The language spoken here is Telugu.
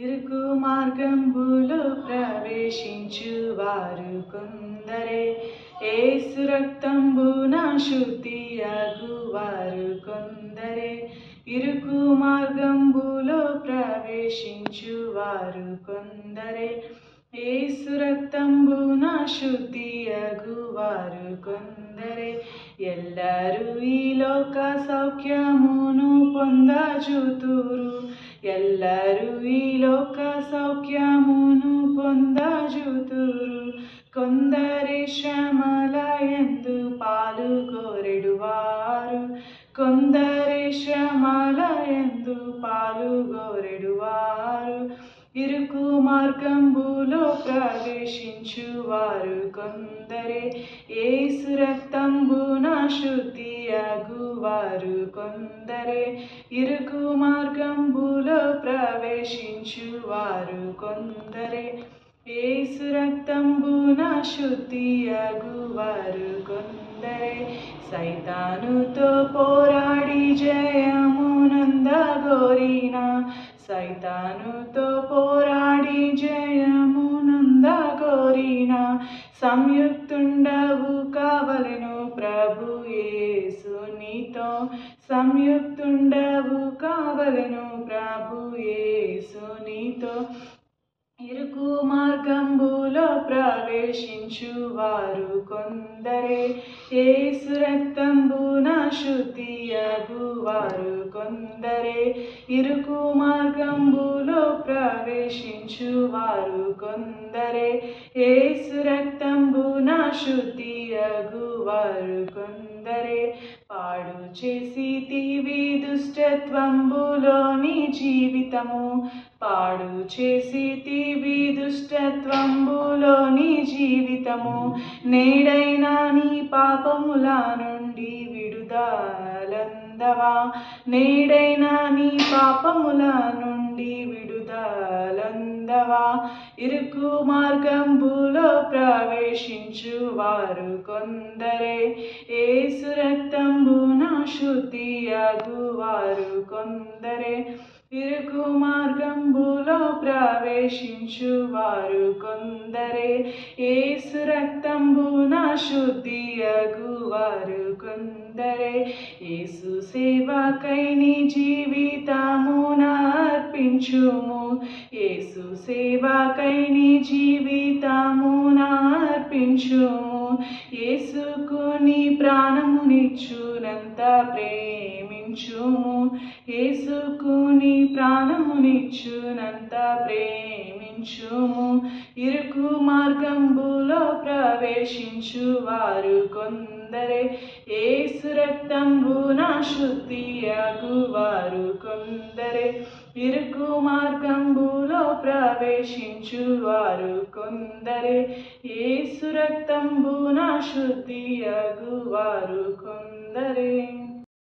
ఇరుకు మార్గంబులో ప్రవేశించువారు కొందరే, యేసు రక్తంబున శుద్ధియగువారు కొందరే. ఇరుకు మార్గంబులో ప్రవేశించువారు కొందరే, యేసు రక్తంబున శుద్ధియగువారు కొందరే. ఎల్లరూ ఈ లోక సౌఖ్యమును పొందజూతురు, ఎల్లరూ ఈ లోక సౌఖ్యమును పొందజూతురు. కొందరే శ్రమలయందు పాలుగోరెడువారు, కొందరే శ్రమలయందు పాలుగోరెడువారు. ఇరుకు మార్గంబులో ప్రవేశించువారు కొందరే, యేసు రక్తంబున శుద్ధియగువారు కొందరే. ఇరుకు మార్గంబులో ప్రవేశించువారు కొందరే, యేసు రక్తంబున శుద్ధియగువారు కొందరే. సైతానుతో పోరాడి జయమునందగోరిన, సైతానుతో పోరాడి జయమునందగోరిన, సంయుక్తుండవు కావలెను ప్రభు యేసునితో, సంయుక్తుండవు కావలెను ప్రభు యేసునితో. ఇరుకు మార్గంబులో ప్రవేశించువారు కొందరే, యేసు రక్తంబున శుద్ధియగువారు కొందరే. ఇరుకు మార్గంబులో ప్రవేశించువారు కొందరే, యేసు రక్తంబున శుద్ధియగువారు కొందరే. పాడు చేసితివి దుష్టత్వంబులోని జీవితము, పాడు చేసితివి దుష్టత్వంబులోని జీవితము. నేడైనా నీ పాపముల నుండి విడుదలందవా, నేడైనా నీ పాపముల నుండి విడుదలందవా. ఇరుకు మార్గంబులో ప్రవేశించువారు కొందరే, యేసు రక్తంబున శుద్ధియగువారు కొందరే. ఇరుకు మార్గంబులో ప్రవేశించువారు కొందరే, యేసు రక్తంబున శుద్ధియగువారు కొందరే. యేసు సేవకై నీ జీవితమున అర్పించుము, యేసు సేవకై నీ జీవితమున అర్పించుము. యేసుకు నీ ప్రాణమునిచ్చునంత ప్రేమించుము, యేసుకు నీ ప్రాణమునిచ్చునంత ప్రేమించుము. ఇరుకు మార్గంబులో ప్రవేశించువారు కొందరే, యేసు రక్తంబున శుద్ధియగువారు కొందరే. ఇరుకు మార్గంబులో ప్రవేశించువారు కొందరే, యేసు రక్తంబున శుద్ధియగువారు కొందరే.